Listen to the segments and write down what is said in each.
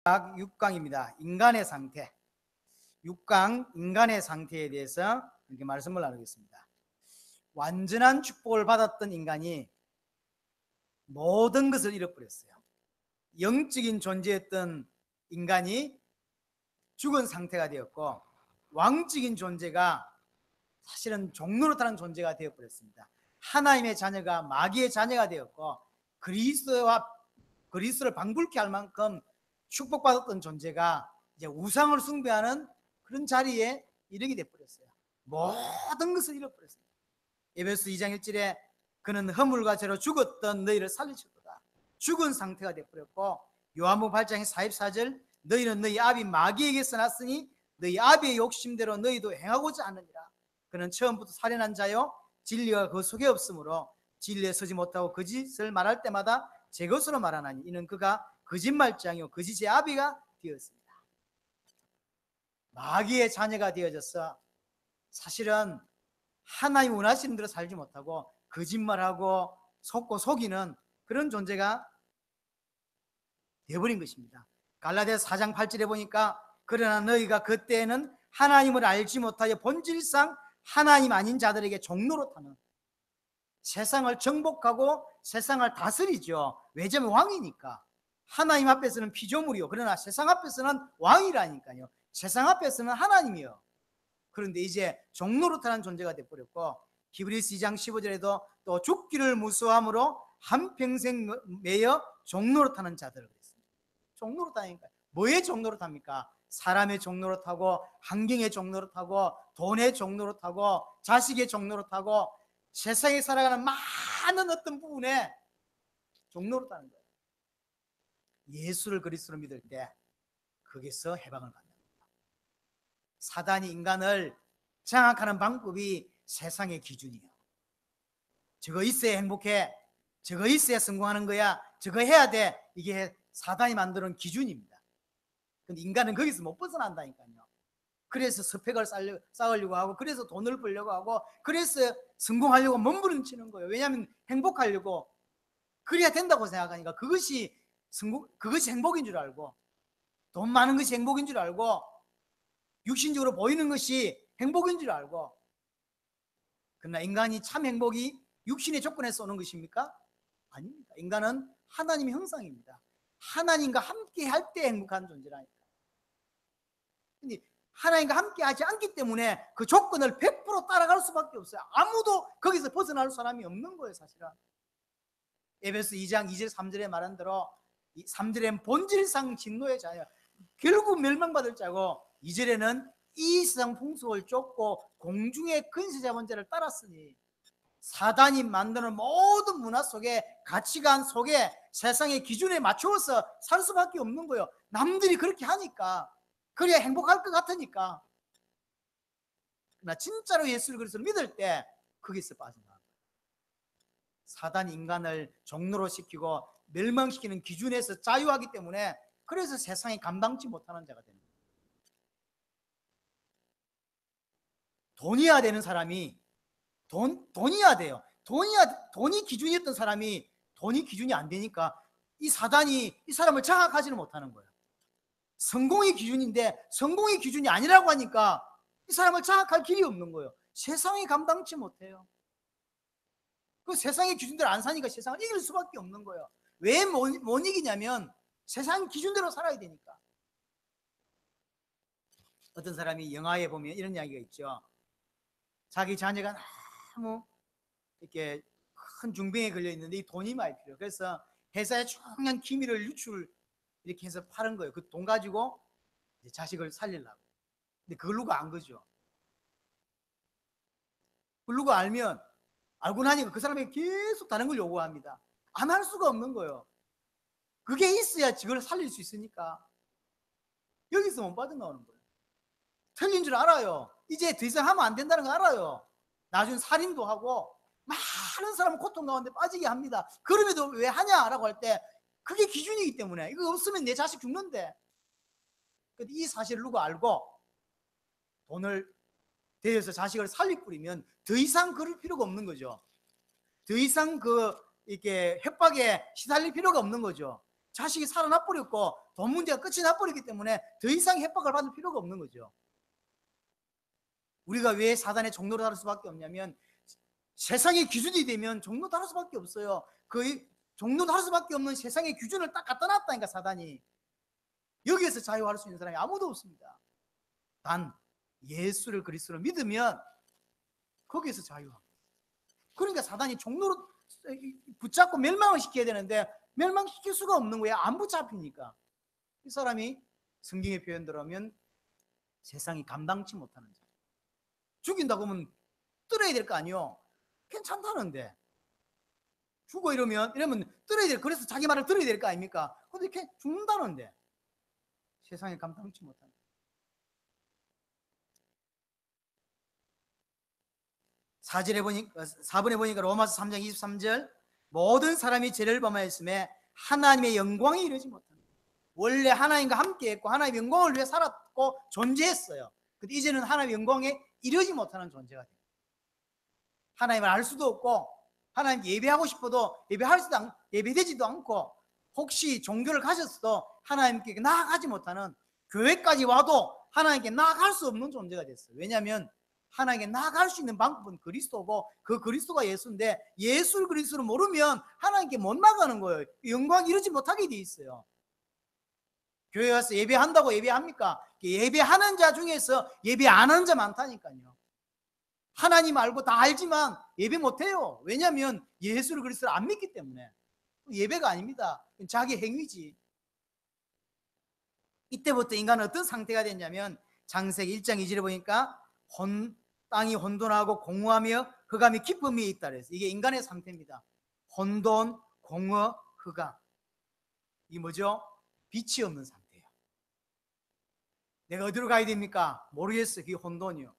6강입니다. 인간의 상태. 6강 인간의 상태에 대해서 이렇게 말씀을 나누겠습니다. 완전한 축복을 받았던 인간이 모든 것을 잃어버렸어요. 영적인 존재였던 인간이 죽은 상태가 되었고, 왕적인 존재가 사실은 종노릇하는 존재가 되어버렸습니다. 하나님의 자녀가 마귀의 자녀가 되었고, 그리스도를 방불케 할 만큼 축복받았던 존재가 이제 우상을 숭배하는 그런 자리에 이르게 되어버렸어요. 모든 것을 잃어버렸습니다. 에베소 2장 1절에 그는 허물과 죄로 죽었던 너희를 살리셨도다. 죽은 상태가 되어버렸고, 요한복음 8장 44절 너희는 너희 아비 마귀에게서 났으니 너희 아비의 욕심대로 너희도 행하고자 하느니라. 그는 처음부터 살인한 자요 진리가 그 속에 없으므로 진리에 서지 못하고 거짓을 말할 때마다 제 것으로 말하나니 이는 그가 거짓말장이요 거짓의 아비가 되었습니다. 마귀의 자녀가 되어져서 사실은 하나님 원하시는 대로 살지 못하고 거짓말하고 속고 속이는 그런 존재가 되어버린 것입니다. 갈라디아서 4장 8절에 보니까 그러나 너희가 그때에는 하나님을 알지 못하여 본질상 하나님 아닌 자들에게 종노릇하는, 세상을 정복하고 세상을 다스리죠. 왜냐하면 왕이니까. 하나님 앞에서는 피조물이요 그러나 세상 앞에서는 왕이라니까요. 세상 앞에서는 하나님이요. 그런데 이제 종노릇하는 존재가 되어버렸고, 히브리서 2장 15절에도 또 죽기를 무서워함으로 한평생 매여 종노릇하는 자들을 그랬습니다. 종노릇하니까 뭐에 종노릇합니까? 사람의 종노릇하고, 환경의 종노릇하고, 돈의 종노릇하고, 자식의 종노릇하고, 세상에 살아가는 많은 어떤 부분에 종노릇하는 거예요. 예수를 그리스도로 믿을 때 거기서 해방을 받는 거예요. 사단이 인간을 장악하는 방법이 세상의 기준이에요. 저거 있어야 행복해, 저거 있어야 성공하는 거야, 저거 해야 돼. 이게 사단이 만드는 기준입니다. 근데 인간은 거기서 못 벗어난다니까요. 그래서 스펙을 쌓으려고 하고, 그래서 돈을 벌려고 하고, 그래서 성공하려고 몸부림치는 거예요. 왜냐하면 행복하려고, 그래야 된다고 생각하니까 그것이 행복인 줄 알고, 돈 많은 것이 행복인 줄 알고, 육신적으로 보이는 것이 행복인 줄 알고. 그러나 인간이 참 행복이 육신의 조건에서 오는 것입니까? 아닙니다. 인간은 하나님의 형상입니다. 하나님과 함께 할 때 행복한 존재라니까. 근데 하나님과 함께 하지 않기 때문에 그 조건을 100% 따라갈 수밖에 없어요. 아무도 거기서 벗어날 사람이 없는 거예요, 사실은. 에베소 2장 2절 3절에 말한 대로 3절에는 본질상 진노의 자녀, 결국 멸망받을 자고, 2절에는 이 세상 풍속을 쫓고 공중의 근세 잡은 자를 따랐으니, 사단이 만드는 모든 문화 속에, 가치관 속에 세상의 기준에 맞추어서 살 수밖에 없는 거예요. 남들이 그렇게 하니까, 그래야 행복할 것 같으니까. 그러나 진짜로 예수를 그리스도로 믿을 때 거기서 빠져나가는 거예요. 사단이 인간을 종로로 시키고 멸망시키는 기준에서 자유하기 때문에, 그래서 세상에 감당치 못하는 자가 됩니다. 돈이어야 되는 사람이 돈이어야 돼요. 돈이 기준이었던 사람이 돈이 기준이 안 되니까 이 사단이 이 사람을 장악하지는 못하는 거예요. 성공이 기준인데 성공이 기준이 아니라고 하니까 이 사람을 장악할 길이 없는 거예요. 세상이 감당치 못해요. 그 세상의 기준대로 안 사니까 세상을 이길 수밖에 없는 거예요. 왜 못 이기냐면 세상 기준대로 살아야 되니까. 어떤 사람이 영화에 보면 이런 이야기가 있죠. 자기 자녀가 너무 이렇게 큰 중병에 걸려 있는데 이 돈이 많이 필요해요. 그래서 회사에 중요한 기밀을 유출 이렇게 해서 파는 거예요. 그 돈 가지고 이제 자식을 살리려고. 근데 그걸 누가 안 거죠. 그걸 누가 알면, 알고 나니까 그 사람이 계속 다른 걸 요구합니다. 안 할 수가 없는 거예요. 그게 있어야 그걸 살릴 수 있으니까. 여기서 못 빠져나오는 거예요. 틀린 줄 알아요. 이제 더 이상 하면 안 된다는 거 알아요. 나중에 살인도 하고 많은 사람을 고통 가운데 빠지게 합니다. 그럼에도 왜 하냐라고 할 때 그게 기준이기 때문에, 이거 없으면 내 자식 죽는데. 근데 이 사실을 누가 알고 돈을 대여서 자식을 살릴 뿌리면 더 이상 그럴 필요가 없는 거죠. 더 이상 이렇게 협박에 시달릴 필요가 없는 거죠. 자식이 살아나 버렸고 돈 문제가 끝이 나 버렸기 때문에 더 이상 협박을 받을 필요가 없는 거죠. 우리가 왜 사단의 종로로 다를 수밖에 없냐면 세상의 기준이 되면 종로 다를 수밖에 없어요. 그 종로 다를 수밖에 없는 세상의 기준을 딱 갖다 놨다니까 사단이. 여기에서 자유할 수 있는 사람이 아무도 없습니다. 단 예수를 그리스도로 믿으면 거기에서 자유합니다. 그러니까 사단이 종로로 붙잡고 멸망을 시켜야 되는데 멸망시킬 수가 없는 거야. 안 붙잡히니까. 이 사람이 성경의 표현대로 하면 세상이 감당치 못하는 자. 죽인다고 하면 떨어야 될 거 아니요. 괜찮다는데 죽어 이러면 떨어야 될, 그래서 자기 말을 들어야 될 거 아닙니까? 근데 이렇게 죽는다는데 세상에 감당치 못한다. 사번에 보니까 로마서 3장 23절 모든 사람이 죄를 범하였음에 하나님의 영광이 이르지 못한다. 원래 하나님과 함께했고 하나님의 영광을 위해 살았고 존재했어요. 근데 이제는 하나님의 영광에 이르지 못하는 존재가 됩니다. 하나님을 알 수도 없고 하나님 예배하고 싶어도 예배되지도 않고 혹시 종교를 가졌어도 하나님께 나아가지 못하는, 교회까지 와도 하나님께 나아갈 수 없는 존재가 됐어요. 왜냐하면 하나님께 나아갈 수 있는 방법은 그리스도고 그 그리스도가 예수인데 예수를 그리스도를 모르면 하나님께 못 나가는 거예요. 영광 이루지 못하게 돼 있어요. 교회 와서 예배한다고 예배합니까? 예배하는 자 중에서 예배 안 하는 자 많다니까요. 하나님 알고 다 알지만 예배 못해요. 왜냐하면 예수를 그리스도를 안 믿기 때문에. 예배가 아닙니다. 자기 행위지. 이때부터 인간은 어떤 상태가 됐냐면 창세기 1장 2절에 보니까 땅이 혼돈하고 공허하며 흑암이 깊음이 있다 그래서 이게 인간의 상태입니다. 혼돈, 공허, 흑암. 이게 뭐죠? 빛이 없는 상태예요. 내가 어디로 가야 됩니까? 모르겠어요. 그게 혼돈이요.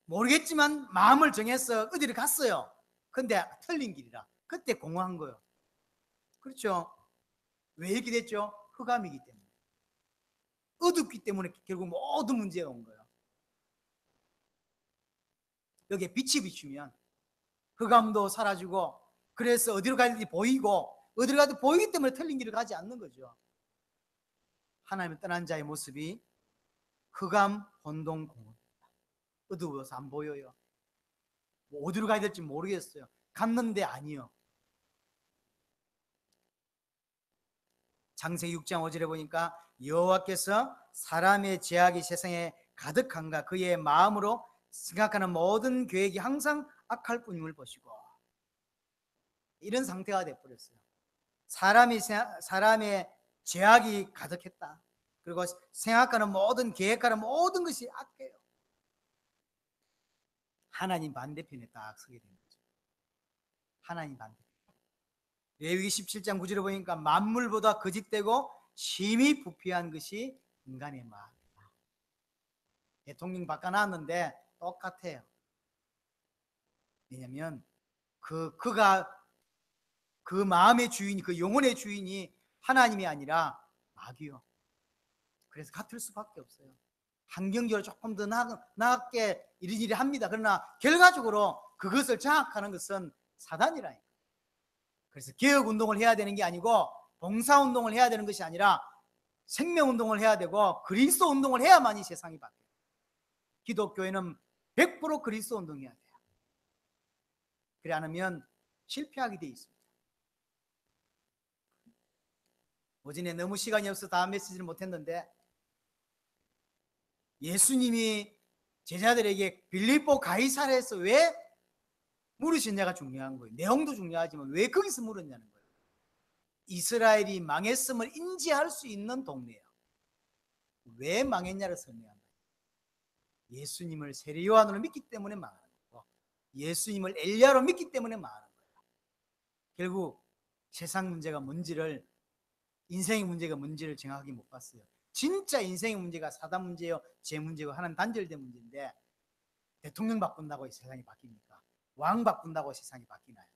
모르겠지만 마음을 정해서 어디를 갔어요. 근데 틀린 길이라. 그때 공허한 거예요. 그렇죠? 왜 이렇게 됐죠? 흑암이기 때문에. 어둡기 때문에 결국 모든 문제가 온 거예요. 여기에 빛이 비추면 흑암도 사라지고, 그래서 어디로 가야 될지 보이고, 어디로 가도 보이기 때문에 틀린 길을 가지 않는 거죠. 하나님을 떠난 자의 모습이 흑암, 혼돈, 공허. 어두워서 안 보여요. 뭐 어디로 가야 될지 모르겠어요. 갔는데 아니요. 창세기 6장 5절에 보니까 여호와께서 사람의 죄악이 세상에 가득한가 그의 마음으로 생각하는 모든 계획이 항상 악할 뿐임을 보시고, 이런 상태가 되어버렸어요. 사람의 죄악이 가득했다. 그리고 생각하는 모든, 계획하는 모든 것이 악해요. 하나님 반대편에 딱 서게 된 거죠. 하나님 반대편. 레위기 17장 9절에 보니까 만물보다 거짓되고 심히 부패한 것이 인간의 마음이다. 대통령 바꿔놨는데 똑같아요. 왜냐하면 그가 그 마음의 주인이, 그 영혼의 주인이 하나님이 아니라 마귀요. 그래서 같을 수밖에 없어요. 환경적으로 조금 더 나게 이리저리 합니다. 그러나 결과적으로 그것을 장악하는 것은 사단이라니까. 그래서 개혁운동을 해야 되는 게 아니고 봉사운동을 해야 되는 것이 아니라 생명운동을 해야 되고 그리스도 운동을 해야만이 세상이 바뀌어요. 기독교회는 100% 그리스도 운동해야 돼요. 그래 않으면 실패하게 돼 있습니다. 어제는 너무 시간이 없어서 다음 메시지를 못했는데, 예수님이 제자들에게 빌립보 가이사랴에서 왜 물으셨냐가 중요한 거예요. 내용도 중요하지만 왜 거기서 물었냐는 거예요. 이스라엘이 망했음을 인지할 수 있는 동네예요. 왜 망했냐를 설명한다. 예수님을 세례 요한으로 믿기 때문에 망하는 거고, 예수님을 엘리야로 믿기 때문에 망하는 거예요. 결국 세상 문제가 뭔지를, 인생의 문제가 뭔지를 정확하게 못 봤어요. 진짜 인생의 문제가 사단 문제요, 제 문제고 하나님 단절된 문제인데, 대통령 바꾼다고 세상이 바뀝니까? 왕 바꾼다고 세상이 바뀌나요?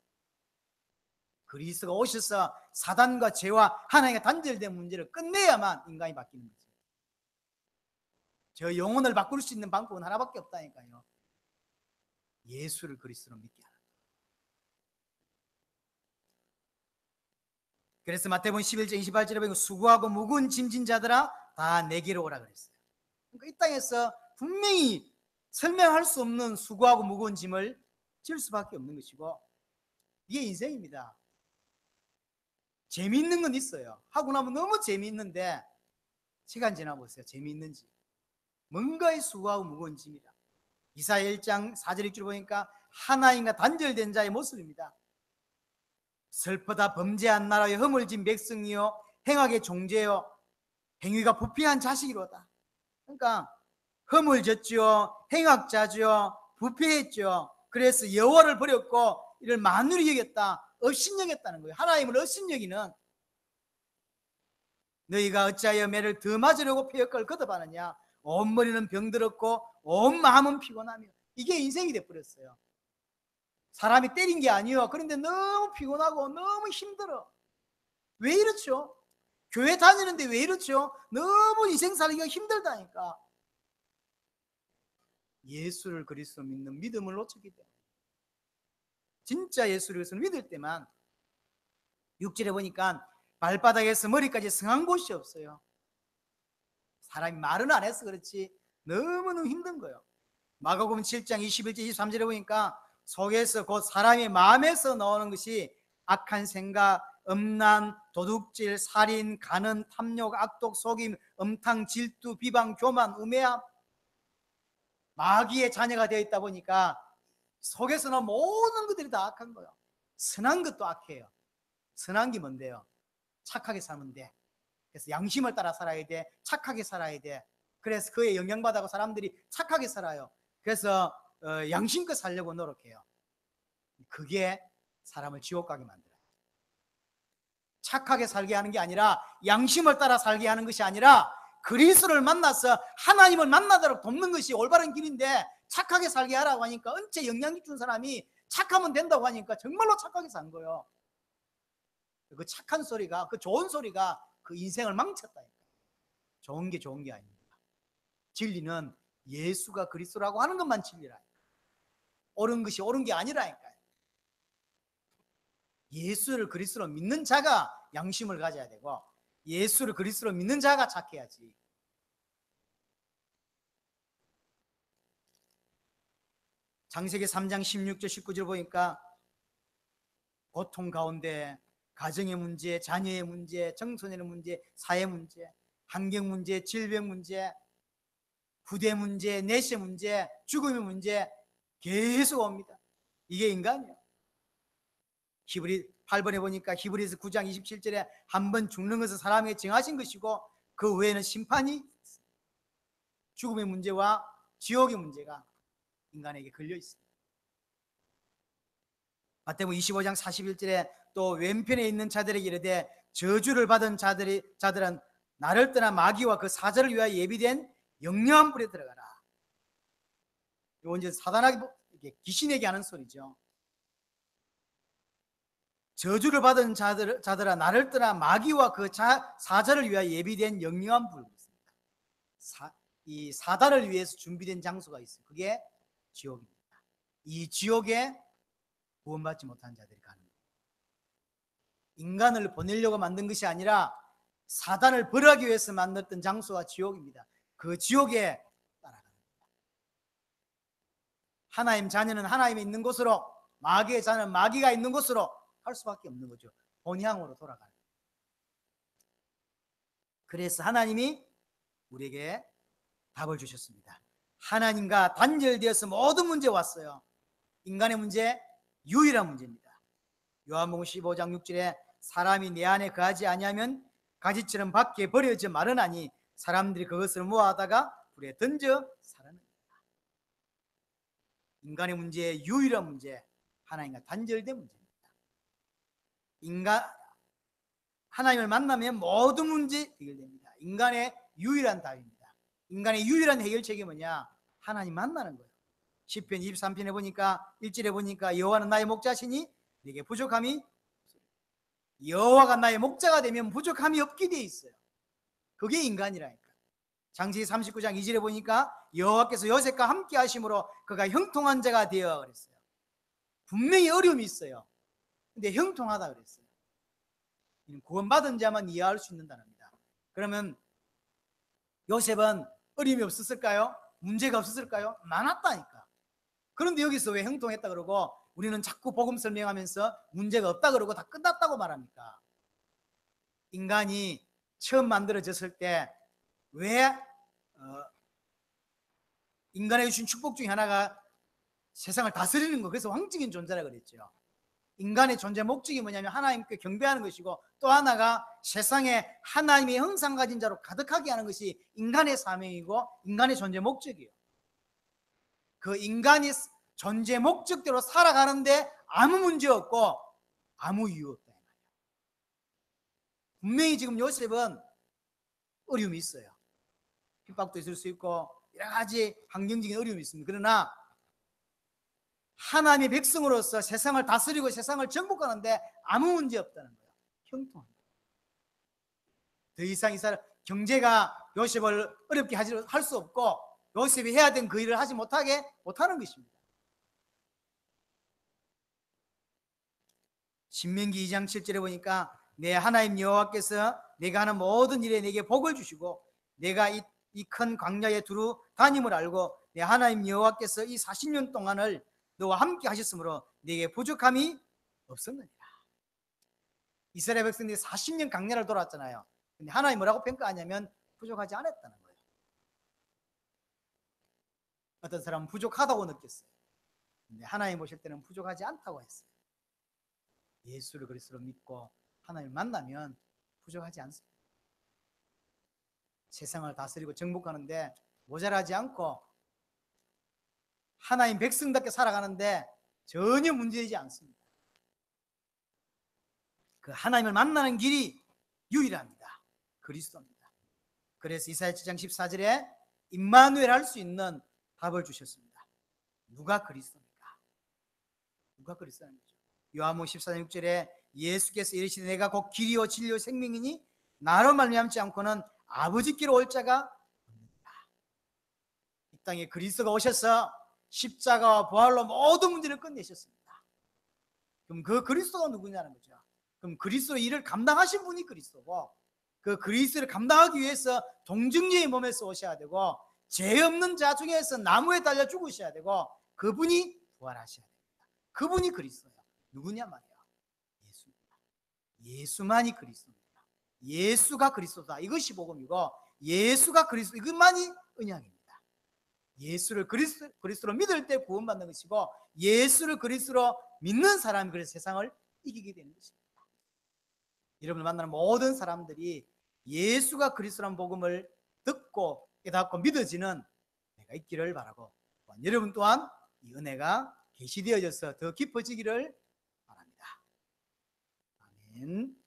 그리스도가 오셔서 사단과 죄와 하나님과 단절된 문제를 끝내야만 인간이 바뀌는 거죠. 저 영혼을 바꿀 수 있는 방법은 하나밖에 없다니까요. 예수를 그리스도로 믿게 하는 거예요. 그래서 마태복음 11장 28절에 보면 수고하고 무거운 짐진 자들아 다 내게로 오라 그랬어요. 그러니까 이 땅에서 분명히 설명할 수 없는 수고하고 무거운 짐을 질 수밖에 없는 것이고, 이게 인생입니다. 재미있는 건 있어요. 하고 나면 너무 재미있는데 시간 지나보세요. 재미있는지. 뭔가의 수고하고 무거운 짐이다. 이사야 1장 4절 6절 보니까 하나님과 단절된 자의 모습입니다. 슬프다 범죄한 나라의 허물 진 백성이요 행악의 종제요 행위가 부패한 자식이로다. 그러니까 허물 졌죠, 행악자죠, 부패했죠. 그래서 여호와를 버렸고 이를 만유리 여겼다, 업신여겼다는 거예요. 하나님을 업신여기는, 너희가 어찌하여 매를 더 맞으려고 폐역을 거듭하느냐, 온 머리는 병들었고 온 마음은 피곤하며. 이게 인생이 돼버렸어요. 사람이 때린 게 아니에요. 그런데 너무 피곤하고 너무 힘들어. 왜 이렇죠? 교회 다니는데 왜 이렇죠? 너무 인생 살기가 힘들다니까. 예수를 그리스도 믿는 믿음을 놓쳤기 때문에. 진짜 예수를 그리스도 믿을 때만, 6절에 보니까 발바닥에서 머리까지 성한 곳이 없어요. 사람이 말은 안 해서 그렇지 너무너무 힘든 거예요. 마가복음 7장 21절 23절에 보니까 속에서 곧 사람의 마음에서 나오는 것이 악한 생각, 음란, 도둑질, 살인, 간음, 탐욕, 악독, 속임, 음탕, 질투, 비방, 교만, 우매함, 마귀의 자녀가 되어 있다 보니까 속에서는 모든 것들이 다 악한 거예요. 선한 것도 악해요. 선한 게 뭔데요? 착하게 살면 돼. 그래서 양심을 따라 살아야 돼. 착하게 살아야 돼. 그래서 그에 영향받아서 사람들이 착하게 살아요. 그래서 양심껏 살려고 노력해요. 그게 사람을 지옥 가게 만들어요. 착하게 살게 하는 게 아니라, 양심을 따라 살게 하는 것이 아니라 그리스도를 만나서 하나님을 만나도록 돕는 것이 올바른 길인데, 착하게 살게 하라고 하니까, 언제 영향력 준 사람이 착하면 된다고 하니까 정말로 착하게 산 거예요. 그 착한 소리가, 그 좋은 소리가 그 인생을 망쳤다니까. 좋은 게 좋은 게 아닙니다. 진리는 예수가 그리스도라고 하는 것만 진리라니까. 옳은 것이 옳은 게 아니라니까요. 예수를 그리스도로 믿는 자가 양심을 가져야 되고, 예수를 그리스도로 믿는 자가 착해야지. 창세기 3장 16절 19절 보니까 고통 가운데 가정의 문제, 자녀의 문제, 청소년의 문제, 사회 문제, 환경 문제, 질병 문제, 부대 문제, 내세 문제, 죽음의 문제 계속 옵니다. 이게 인간이에요. 히브리 8번에 보니까 히브리서 9장 27절에 한 번 죽는 것은 사람에게 정하신 것이고 그 외에는 심판이, 죽음의 문제와 지옥의 문제가 인간에게 걸려 있습니다. 마태복음 25장 41절에 또 왼편에 있는 자들에게 이르되 저주를 받은 자들은 나를 떠나 마귀와 그 사자를 위하여 예비된 영영한 불에 들어가라. 이건 이제 사단에게, 귀신에게 하는 소리죠. 저주를 받은 자들아 나를 떠나 마귀와 그 사자를 위하여 예비된 영영한 불. 이 사단을 위해서 준비된 장소가 있어요. 그게 지옥입니다. 이 지옥에 구원받지 못한 자들이 가는 거예요. 인간을 보내려고 만든 것이 아니라 사단을 벌하기 위해서 만들었던 장소가 지옥입니다. 그 지옥에 따라가는 겁니다. 하나님 자녀는 하나님이 있는 곳으로, 마귀의 자녀는 마귀가 있는 곳으로 할 수밖에 없는 거죠. 본향으로 돌아가는 거예요. 그래서 하나님이 우리에게 답을 주셨습니다. 하나님과 단절되어서 모든 문제 왔어요. 인간의 문제, 유일한 문제입니다. 요한복음 15장 6절에 사람이 내 안에 거하지 아니하면 가지처럼 밖에 버려져 마르나니 사람들이 그것을 모아다가 불에 던져 살아납니다. 인간의 문제, 유일한 문제, 하나님과 단절된 문제입니다. 하나님을 만나면 모든 문제 해결됩니다. 인간의 유일한 답입니다. 인간의 유일한 해결책이 뭐냐? 하나님 만나는 거예요. 시편 23편에 보니까 1절에 보니까 여호와는 나의 목자시니 내게 부족함이, 여호와가 나의 목자가 되면 부족함이 없게 돼 있어요. 그게 인간이라니까. 창세기 39장 2절에 보니까 여호와께서 요셉과 함께 하심으로 그가 형통한 자가 되어 그랬어요. 분명히 어려움이 있어요. 근데 형통하다 그랬어요. 구원받은 자만 이해할 수 있는 단어입니다. 그러면 요셉은 어려움이 없었을까요? 문제가 없었을까요? 많았다니까. 그런데 여기서 왜 형통했다 그러고 우리는 자꾸 복음 설명하면서 문제가 없다 그러고 다 끝났다고 말합니까? 인간이 처음 만들어졌을 때 왜 인간에게 주신 축복 중에 하나가 세상을 다스리는 거, 그래서 왕적인 존재라 그랬죠. 인간의 존재 목적이 뭐냐면 하나님께 경배하는 것이고, 또 하나가 세상에 하나님의 형상 가진 자로 가득하게 하는 것이 인간의 사명이고 인간의 존재 목적이에요. 그 인간이 존재 목적대로 살아가는데 아무 문제 없고 아무 이유 없다. 분명히 지금 요셉은 어려움이 있어요. 핍박도 있을 수 있고 여러 가지 환경적인 어려움이 있습니다. 그러나 하나님의 백성으로서 세상을 다스리고 세상을 정복하는데 아무 문제 없다는 거예요. 형통합니다. 더 이상 이 사람 경제가 요셉을 어렵게 할 수 없고 요셉이 해야 된 그 일을 하지 못하는 것입니다. 신명기 2장 7절에 보니까 내 하나님 여호와께서 내가 하는 모든 일에 내게 복을 주시고 내가 이 큰 광야에 두루 다님을 알고 내 하나님 여호와께서 이 40년 동안을 너와 함께 하셨으므로 내게 부족함이 없었느니라. 이스라엘 백성들이 40년 광야를 돌았잖아요. 근데 하나님 뭐라고 평가하냐면 부족하지 않았다는 거예요. 어떤 사람은 부족하다고 느꼈어요. 근데 하나님 보실 때는 부족하지 않다고 했어요. 예수를 그리스도로 믿고 하나님을 만나면 부족하지 않습니다. 세상을 다스리고 정복하는데 모자라지 않고 하나님 백성답게 살아가는데 전혀 문제되지 않습니다. 그 하나님을 만나는 길이 유일합니다. 그리스도입니다. 그래서 이사야 7장 14절에 임마누엘 할 수 있는 답을 주셨습니다. 누가 그리스도입니까? 누가 그리스도는 거죠? 요한복음 14장 6절에 예수께서 이르시되 내가 곧 길이요 진리요 생명이니 나로 말미암지 않고는 아버지께로 올 자가 없느니라. 이 땅에 그리스도가 오셔서 십자가와 부활로 모든 문제를 끝내셨습니다. 그럼 그 그리스도가 누구냐는 거죠. 그럼 그리스도의 일을 감당하신 분이 그리스도고, 그 그리스도를 감당하기 위해서 동정녀의 몸에서 오셔야 되고 죄 없는 자 중에서 나무에 달려 죽으셔야 되고 그분이 부활하셔야 됩니다. 그분이 그리스도예요. 누구냐 말이야? 예수입니다. 예수만이 그리스도입니다. 예수가 그리스도다. 이것이 복음이고 예수가 그리스도, 이것만이 언약입니다. 예수를 그리스도로 믿을 때 구원받는 것이고 예수를 그리스도로 믿는 사람이 그래서 세상을 이기게 되는 것입니다. 여러분을 만나는 모든 사람들이 예수가 그리스도라는 복음을 듣고 깨닫고 믿어지는 은혜가 있기를 바라고, 여러분 또한 이 은혜가 계시되어져서 더 깊어지기를 바랍니다. 아멘.